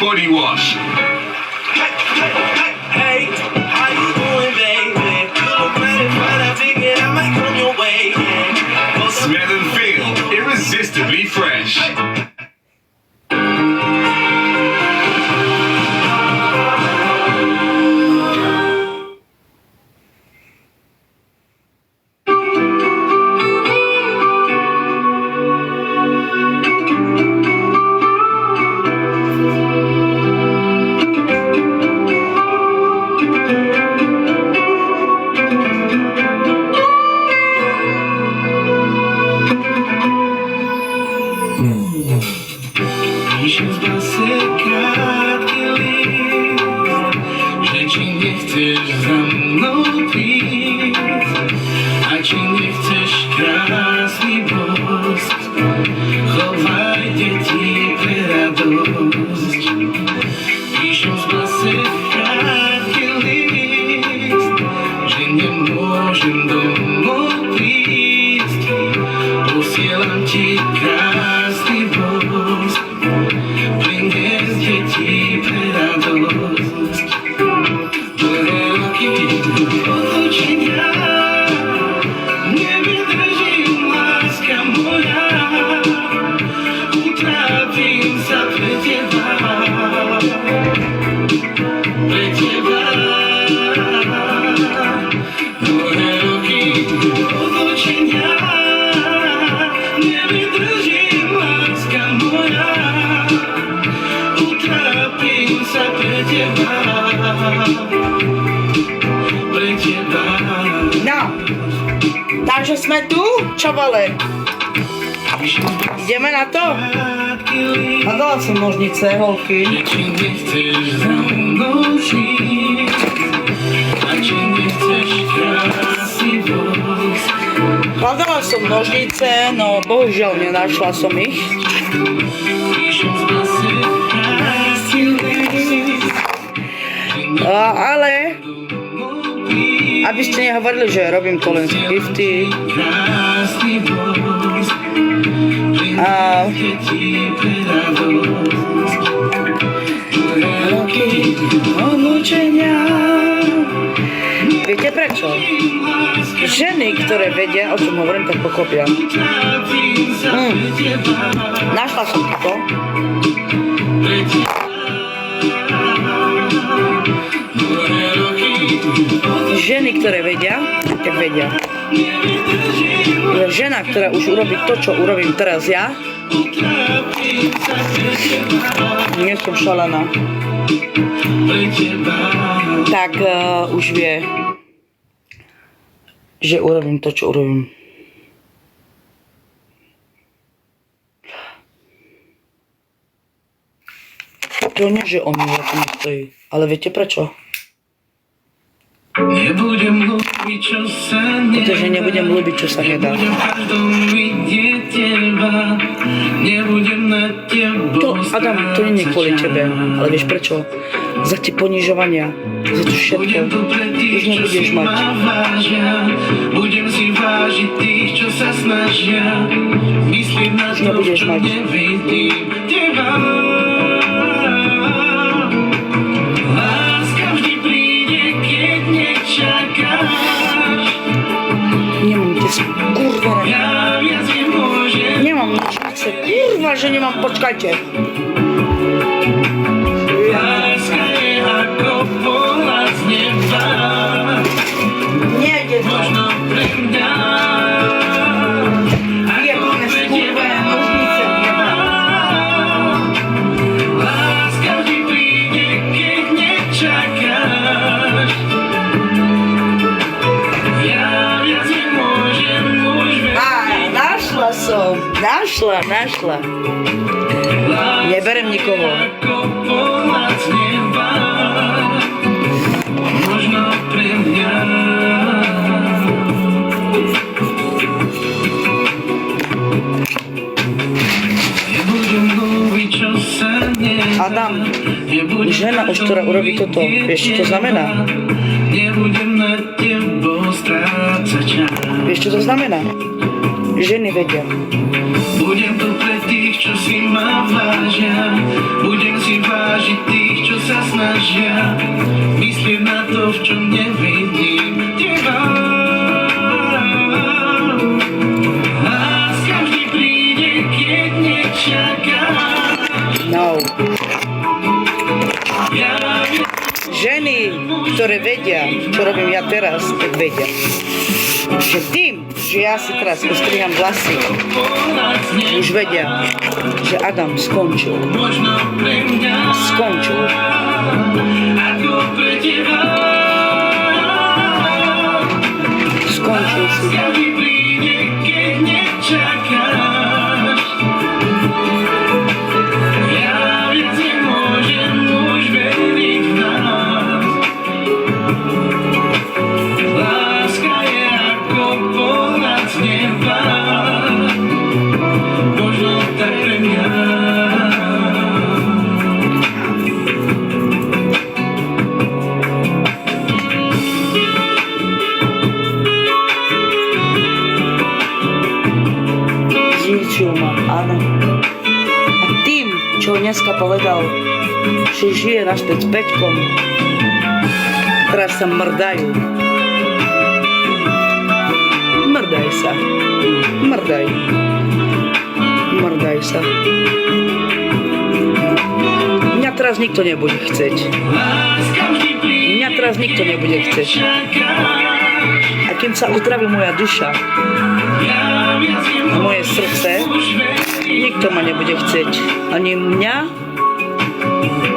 body wash. Hey, how you doing, baby? You look mighty fine, I figured I might come your way. Smell and feel irresistibly fresh. Takže jsme tu, čavale. Ideme na to? A dala som nožnice, holky. Hľadala som nožnice, no bohužiaľ nenašla som ich. Ale aby ste nehovorili, že robím to len z gifty. Viete prečo? Ženy, ktoré vedia, o čom hovorím, tak pochopia. Našla som to. Ženy, ktoré vedia, tak vedia. Žena, ktorá už urobí to, čo urobím teraz ja, nie som šalená, tak už vie, že urobím to, čo urobím. To nie, že on mi za to nestojí, ale viete prečo? Nebudem ľúbiť, čo sa nedá. Pretože nebudem ľúbiť, čo sa nedá. Nebudem každom vidieť teba. Nebudem na tebo to, Adam, to nie je kvôli tebe, ale vieš prečo? Za tie ponižovania, za to všetko. Už nebudeš mať. Budem si vážiť tých, čo sa snažia. Myslieť na to, čo nevidím teba. Nemám tie kurva, nemám nožnice, kurva, že nemám, počkajte. Láska je ako pohľad z neba. Nejde to. Možno pre mňa. Je máme skurvené nožnice, nemám. Láska vždy príde, keď nečakáš. Našla. Neberem nikoho. Možno pre mňa. Nebudem hovoriť, čo sa nedá. Adam, žena už, ktorá urobí toto, vieš, čo to znamená? Nebudem na tebo strácať čas. Vieš, čo to znamená? Ženy vedia. Budem tu pre tých, čo si ma vážia. Budem si vážiť tých, čo sa snažia. Myslieť na to, v čom nevidím teba. Láska vždy príde, keď nečaká. No. Ja Ženy, ktoré vedia, čo robím ja teraz, tak vedia. Že tým, že ja si teraz ostriham vlasy, už vedia, že Adam skončil. možno pre mňa Skončil. ako pre teba. Skončil si. Láska vždy príde, keď nečakáš. Ja viac nemôžem už veriť v nás. Láska je ako pohľad z neba. Možno tak pre mňa. Zničil ma, áno. A tým, čo dneska povedal, že žije naspäť s Peťkom, teraz sa mrdajú. Mrdaj sa. Mrdaj. Mrdaj sa. Mňa teraz nikto nebude chceť. Láska vždy príde, Mňa teraz nikto nebude chceť. čakáš. A kým sa uzdraví moja duša Ja viac a moje srdce, už veriť. nikto ma nebude chceť. Ani mňa,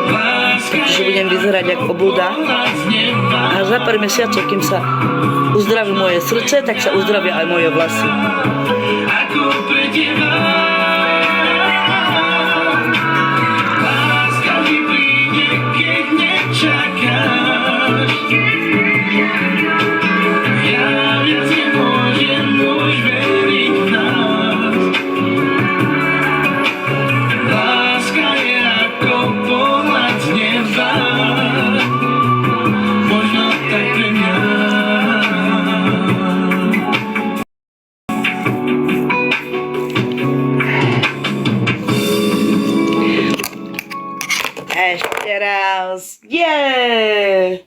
Láska že budem vyzerať ako obluda. pohľad z neba. A za pár mesiacov, kým sa uzdraví moje srdce, tak sa uzdravia aj moje vlasy. Ako pre teba. Láska vždy príde, keď nečakáš. Ja viac nemôžem už veriť v nás. Láska je ako pohľad z neba. Možno tak pre mňa. Ešte raz. Yeah!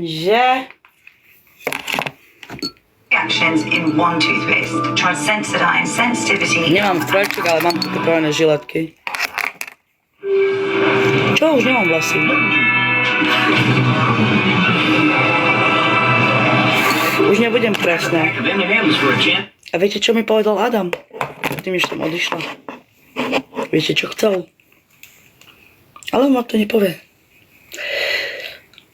Že? Reactions in one toothpaste. Try Sensodyne sensitivity. Nemám strajček, ale mám tu pripravené žiletky. Čo? Už nemám vlasy. Už nebudem krásna. A viete, čo mi povedal Adam? Tým, že som odišla. Viete, čo chcel? Ale on ma to nepovie.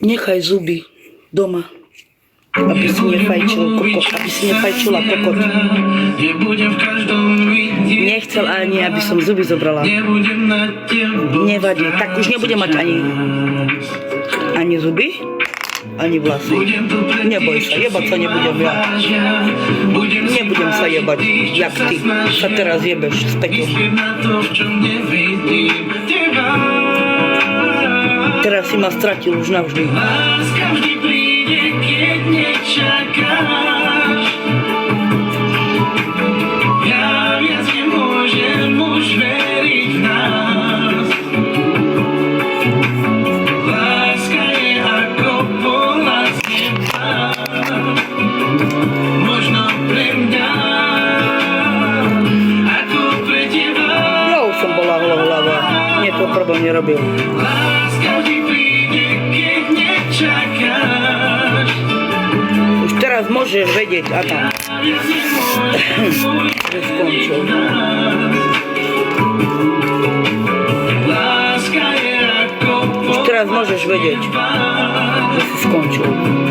Nechaj zuby doma, aby si nefajčila kokot. Nebudem v každom vidieť. Nechcel ani, aby som zuby zobrala. Nebudem na tebo. Nevadí, tak už nebudem mať ani zuby, ani vlasy. Neboj sa, jebať sa nebudem ja. Nebudem sa jebať, jak ty sa teraz jebeš s Peťom. Teraz si ma stratil už navždy. Láska vždy príde, keď nečakáš. Ja viac nemôžem už veriť v nás. Láska je ako pohľad z neba. Možno pre mňa, ako pre teba. Ja už som bola hlava. Nie, to problém nerobil. Láska vždy príde, keď nečakáš. Už teraz môžeš vedieť, Adam, že skončil. Láska je ako Už teraz môžeš vedieť, že si skončil.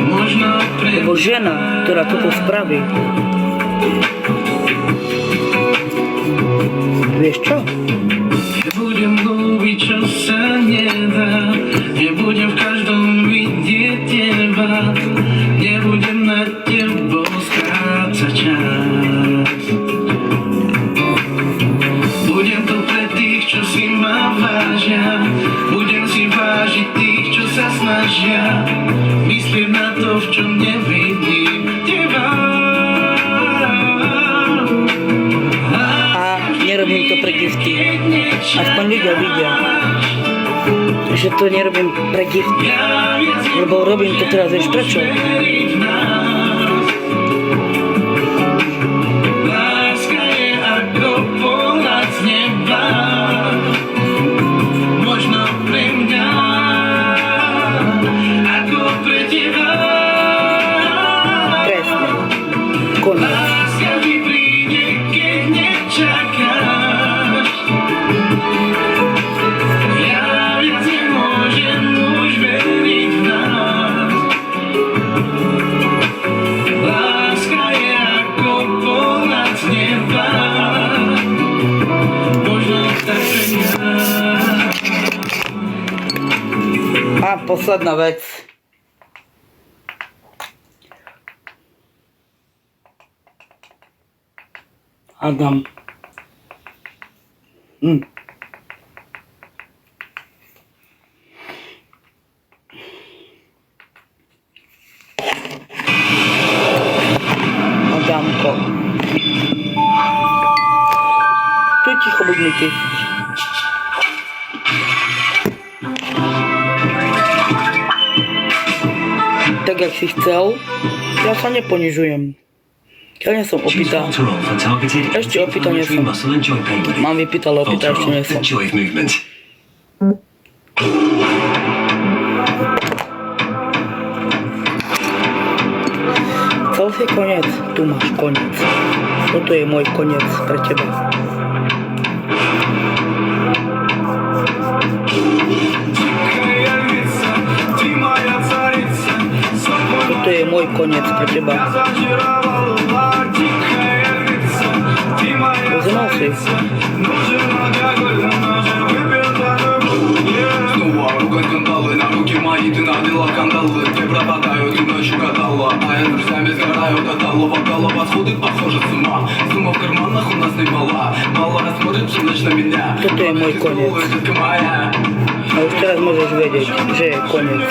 možno pre Lebo žena, ktorá toto spraví, vieš čo? Nebudem ľúbiť, čo sa nedá. Nebudem v každom vidieť teba. Nebudem nad tebou skrácať čas. Budem tu pre tých, čo si ma vážia. Budem si vážiť tých, čo sa snažia. Myslieť na to, v čom nevidím teba. Aspoň ľudia vidia, že to nerobím pre gift. Lebo robím to teraz, vieš prečo? Láska je ako pohľad z neba. Možno pre mňa, ako pre teba. Presne. Koniec. Láska mi príde, keď nečakáš. Ja viac nemôžem už veriť v nás. Láska je ako pohľad z neba. Možno tak pre mňa. A posledná vec. Adam. Adamko. Tu ticho buď mi ty. Tak jak si chcel, ja sa neponižujem. Ja nie som opýta. Ešte opýta nie som. Mám vypýta, ale opýta ešte nie som. Chcel si koniec? Tu máš koniec. Toto je môj koniec pre teba. Toto je môj koniec pre teba. Rozumal si? Снова ругать кандалы, на руки мои ты надела кандалы. Ты пропадаю, ты ночью гадала, а я друзьями сгораю до талого. Голова сходит, похоже, с ума. Сумма в карманах у нас не мала. Мало смотрит всю ночь на меня. Toto je môj koniec. A už teraz môžeš vedieť, že je koniec.